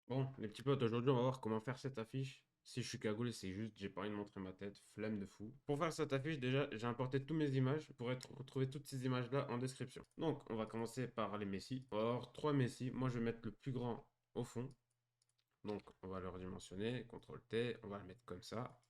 Bon, les petits potes, aujourd'hui, on va voir comment faire cette affiche. Si je suis cagoulé, c'est juste, j'ai pas envie de montrer ma tête, flemme de fou. Pour faire cette affiche, déjà, j'ai importé toutes mes images pour retrouver toutes ces images-là en description. Donc, on va commencer par les Messi. On va avoir trois Messi. Moi, je vais mettre le plus grand au fond. Donc, on va le redimensionner, CTRL T, on va le mettre comme ça.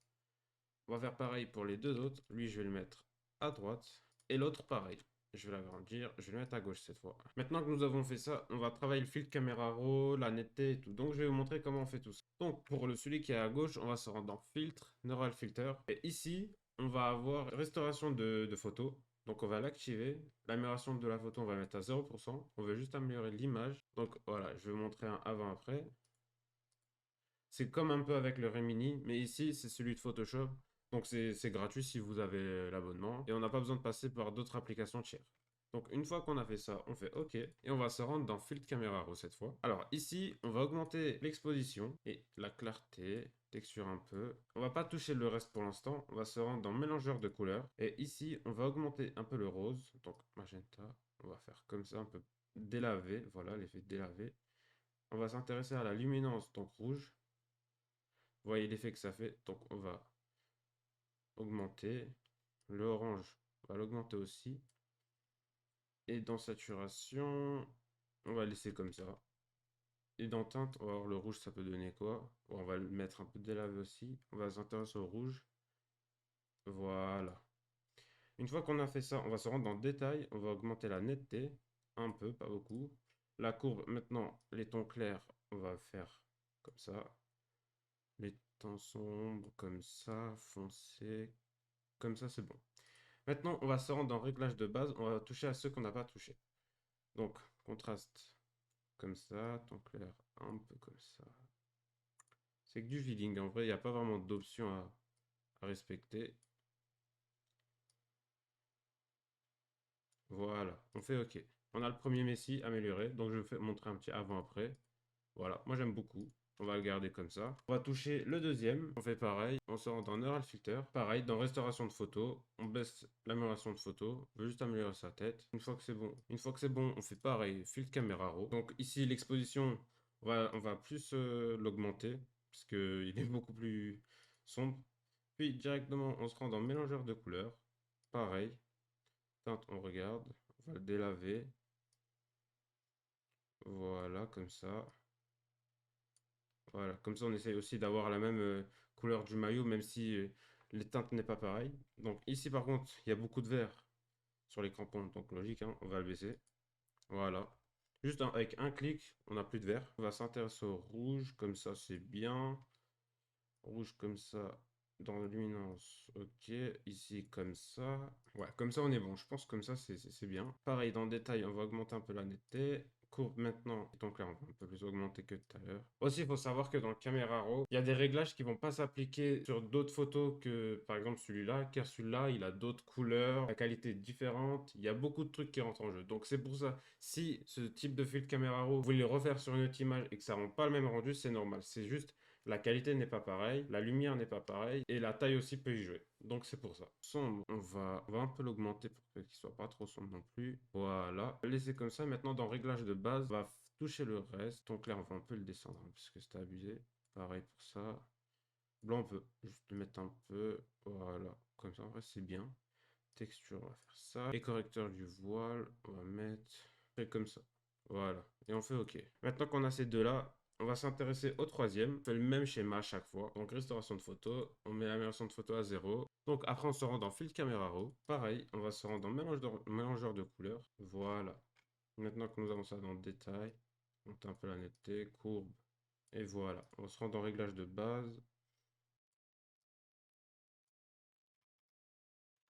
On va faire pareil pour les deux autres. Lui, je vais le mettre à droite. Et l'autre, pareil. Je vais l'agrandir. Je vais le mettre à gauche cette fois. Maintenant que nous avons fait ça, on va travailler le filtre caméra raw, la netteté et tout. Donc, je vais vous montrer comment on fait tout ça. Donc, pour celui qui est à gauche, on va se rendre dans filtre, neural filter. Et ici, on va avoir restauration de photos. Donc, on va l'activer. L'amélioration de la photo, on va mettre à 0%. On veut juste améliorer l'image. Donc, voilà, je vais vous montrer un avant-après. C'est comme un peu avec le Remini, mais ici, c'est celui de Photoshop. Donc, c'est gratuit si vous avez l'abonnement. Et on n'a pas besoin de passer par d'autres applications tiers. Donc, une fois qu'on a fait ça, on fait OK. Et on va se rendre dans Filtre Camera Raw cette fois. Alors, ici, on va augmenter l'exposition et la clarté, texture un peu. On va pas toucher le reste pour l'instant. On va se rendre dans Mélangeur de couleurs. Et ici, on va augmenter un peu le rose. Donc, magenta. On va faire comme ça, un peu délavé. Voilà, l'effet délavé. On va s'intéresser à la luminance, donc rouge. Vous voyez l'effet que ça fait. Donc on va augmenter. Le orange, on va l'augmenter aussi. Et dans saturation, on va laisser comme ça. Et dans teinte, on va voir le rouge, ça peut donner quoi? Bon, on va le mettre un peu délavé aussi. On va s'intéresser au rouge. Voilà. Une fois qu'on a fait ça, on va se rendre dans le détail. On va augmenter la netteté. Un peu, pas beaucoup. La courbe, maintenant, les tons clairs, on va faire comme ça. Les tons sombres, comme ça. Foncé. Comme ça, c'est bon. Maintenant, on va se rendre dans réglage de base. On va toucher à ceux qu'on n'a pas touché. Donc, contraste comme ça, ton clair un peu comme ça. C'est que du feeling. En vrai, il n'y a pas vraiment d'options à respecter. Voilà, on fait OK. On a le premier Messi amélioré. Donc, je vais montrer un petit avant-après. Voilà, moi j'aime beaucoup. On va le garder comme ça. On va toucher le deuxième. On fait pareil. On sort dans Neural Filter. Pareil, dans Restauration de photo. On baisse l'amélioration de photo. On veut juste améliorer sa tête. Une fois que c'est bon. Une fois que c'est bon, on fait pareil. Filtre caméra raw. Donc ici, l'exposition, on va plus l'augmenter. Puisqu'il est beaucoup plus sombre. Puis directement, on se rend dans Mélangeur de couleurs. Pareil. Teinte, on regarde. On va le délaver. Voilà, comme ça. Voilà, comme ça on essaye aussi d'avoir la même couleur du maillot, même si les teintes n'est pas pareil. Donc ici par contre, il y a beaucoup de vert sur les crampons, donc logique, hein, on va le baisser. Voilà. Juste avec un clic, on n'a plus de vert. On va s'intéresser au rouge, comme ça c'est bien. Rouge comme ça, dans la luminance, ok. Ici comme ça. Ouais, comme ça on est bon. Je pense comme ça c'est bien. Pareil, dans le détail, on va augmenter un peu la netteté. Courbe maintenant. Donc là, on va un peu plus augmenter que tout à l'heure. Aussi, il faut savoir que dans le Camera Raw, il y a des réglages qui vont pas s'appliquer sur d'autres photos que, par exemple, celui-là, car celui-là, il a d'autres couleurs, la qualité est différente. Il y a beaucoup de trucs qui rentrent en jeu. Donc c'est pour ça, si ce type de filtre Camera Raw, vous voulez le refaire sur une autre image et que ça rend pas le même rendu, c'est normal. C'est juste la qualité n'est pas pareille, la lumière n'est pas pareille et la taille aussi peut y jouer. Donc c'est pour ça. Sombre, on va un peu l'augmenter pour qu'il soit pas trop sombre non plus. Voilà. Laisser comme ça. Maintenant dans réglage de base, on va toucher le reste. Donc là on va un peu le descendre hein, parce que c'est abusé. Pareil pour ça. Blanc on peut juste le mettre un peu. Voilà. Comme ça en vrai c'est bien. Texture on va faire ça. Et correcteur du voile, on va mettre comme ça. Voilà. Et on fait OK. Maintenant qu'on a ces deux-là, on va s'intéresser au troisième. On fait le même schéma à chaque fois. Donc, restauration de photo. On met l'amélioration de photo à 0. Donc, après, on se rend dans Filtre Caméra Raw. Pareil, on va se rendre dans mélangeur de couleurs. Voilà. Maintenant que nous avons ça dans le détail, on monte un peu la netteté, courbe. Et voilà. On se rend dans réglage de base.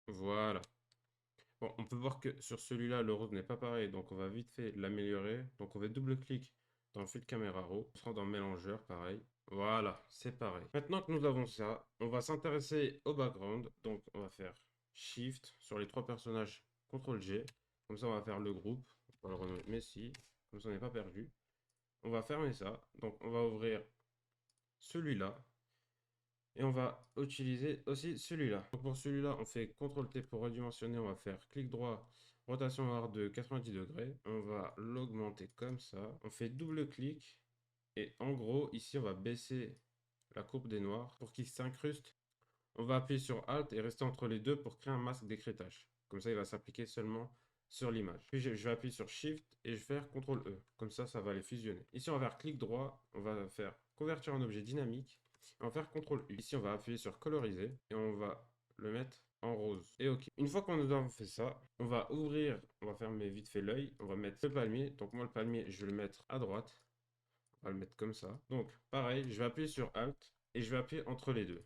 Voilà. Bon, on peut voir que sur celui-là, le rose n'est pas pareil, donc on va vite fait l'améliorer. Donc on va double-clic dans le filtre caméra raw, on se rend dans mélangeur, pareil. Voilà, c'est pareil. Maintenant que nous avons ça, on va s'intéresser au background. Donc on va faire Shift sur les trois personnages, CTRL G. Comme ça, on va faire le groupe. On va le remettre Messi, comme ça on n'est pas perdu. On va fermer ça. Donc on va ouvrir celui-là. Et on va utiliser aussi celui-là. Donc pour celui-là, on fait CTRL-T pour redimensionner. On va faire clic droit, rotation hors de 90 degrés. On va l'augmenter comme ça. On fait double-clic Et en gros, ici, on va baisser la courbe des noirs pour qu'ils s'incrustent. On va appuyer sur Alt et rester entre les deux pour créer un masque d'écrêtage. Comme ça, il va s'appliquer seulement sur l'image. Puis je vais appuyer sur Shift et je vais faire CTRL E. Comme ça va les fusionner. Ici, on va faire clic droit. On va faire convertir en objet dynamique. On va faire CTRL U. Ici, on va appuyer sur coloriser et on va le mettre en rose. Et OK. Une fois qu'on nous a fait ça, on va ouvrir, on va fermer vite fait l'œil. On va mettre le palmier. Donc moi, le palmier, je vais le mettre à droite. On va le mettre comme ça. Donc, pareil, je vais appuyer sur Alt et je vais appuyer entre les deux.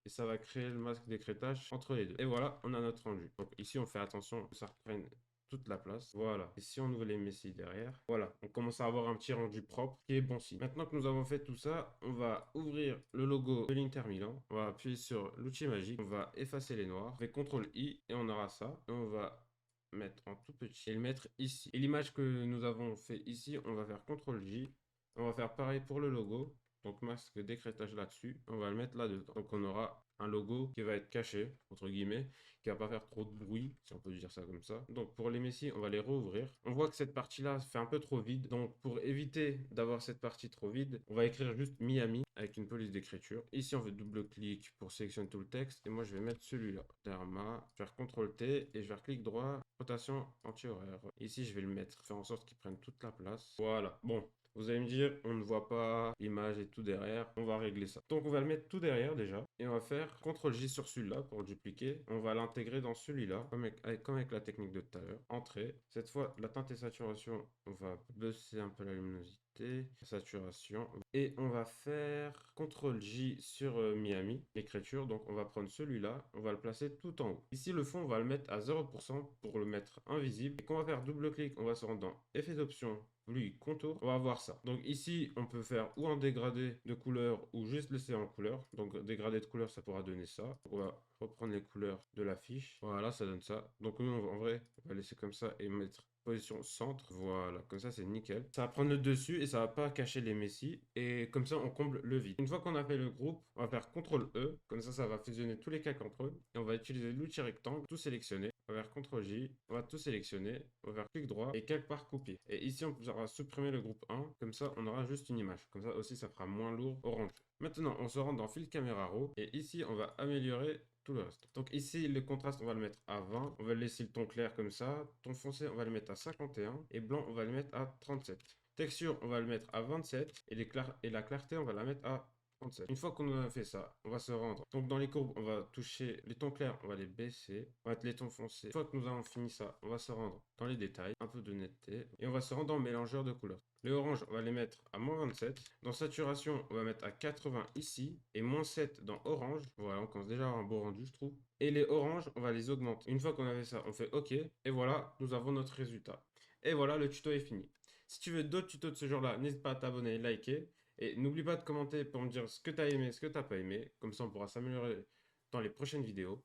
Et ça va créer le masque d'écrêtage entre les deux. Et voilà, on a notre rendu. Donc ici, on fait attention que ça reprenne toute la place. Voilà. Et si on ouvre les messies derrière, voilà, on commence à avoir un petit rendu propre qui est bon signe. Maintenant que nous avons fait tout ça, on va ouvrir le logo de l'Inter Milan. On va appuyer sur l'outil magique. On va effacer les noirs. On fait CTRL I et on aura ça. Et on va mettre en tout petit et le mettre ici. Et l'image que nous avons fait ici, on va faire CTRL J. On va faire pareil pour le logo. Donc masque d'écrêtage là-dessus, on va le mettre là-dedans. Donc on aura un logo qui va être caché, entre guillemets, qui va pas faire trop de bruit, si on peut dire ça comme ça. Donc pour les messies, on va les rouvrir. On voit que cette partie-là fait un peu trop vide. Donc pour éviter d'avoir cette partie trop vide, on va écrire juste Miami avec une police d'écriture. Ici, on fait double-clic pour sélectionner tout le texte. Et moi, je vais mettre celui-là. Derma, je vais faire CTRL-T et je vais faire clic droit, rotation anti-horaire. Ici, je vais le mettre, faire en sorte qu'il prenne toute la place. Voilà. Bon, vous allez me dire, on ne voit pas l'image et tout derrière. On va régler ça. Donc, on va le mettre tout derrière déjà. Et on va faire CTRL-J sur celui-là pour le dupliquer. On va l'intégrer dans celui-là, comme avec la technique de tout à l'heure. Entrée. Cette fois, la teinte et saturation, on va baisser un peu la luminosité. Saturation. Et on va faire CTRL-J sur Miami, l'écriture. Donc, on va prendre celui-là. On va le placer tout en haut. Ici, le fond, on va le mettre à 0% pour le mettre invisible. Et quand on va faire double-clic, on va se rendre dans Effet d'options. Lui, contour, on va voir ça. Donc ici, on peut faire ou en dégradé de couleur ou juste laisser en couleur. Donc dégradé de couleur, ça pourra donner ça. On va reprendre les couleurs de l'affiche. Voilà, ça donne ça. Donc nous, en vrai, on va laisser comme ça et mettre position centre. Voilà, comme ça, c'est nickel. Ça va prendre le dessus et ça va pas cacher les messies. Et comme ça, on comble le vide. Une fois qu'on a fait le groupe, on va faire CTRL E. Comme ça va fusionner tous les calques entre eux. Et on va utiliser l'outil rectangle, tout sélectionner. On va faire CTRL J, on va tout sélectionner, on va faire clic droit et quelque part copier. Et ici, on pourra supprimer le groupe 1, comme ça, on aura juste une image. Comme ça aussi, ça fera moins lourd au rendu. Maintenant, on se rend dans Fill Camera Raw et ici, on va améliorer tout le reste. Donc ici, le contraste, on va le mettre à 20. On va laisser le ton clair comme ça. Ton foncé, on va le mettre à 51. Et blanc, on va le mettre à 37. Texture, on va le mettre à 27. Et la clarté, on va la mettre à 37. Une fois qu'on a fait ça, on va se rendre. Donc dans les courbes, on va toucher les tons clairs, on va les baisser. On va mettre les tons foncés. Une fois que nous avons fini ça, on va se rendre dans les détails, un peu de netteté. Et on va se rendre dans mélangeur de couleurs. Les oranges, on va les mettre à -27. Dans saturation, on va mettre à 80 ici. Et -7 dans orange. Voilà, on commence déjà à avoir un beau rendu, je trouve. Et les oranges, on va les augmenter. Une fois qu'on a fait ça, on fait OK. Et voilà, nous avons notre résultat. Et voilà, le tuto est fini. Si tu veux d'autres tutos de ce genre-là, n'hésite pas à t'abonner, liker. Et n'oublie pas de commenter pour me dire ce que tu as aimé, ce que tu n'as pas aimé. Comme ça, on pourra s'améliorer dans les prochaines vidéos.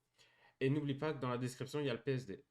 Et n'oublie pas que dans la description, il y a le PSD.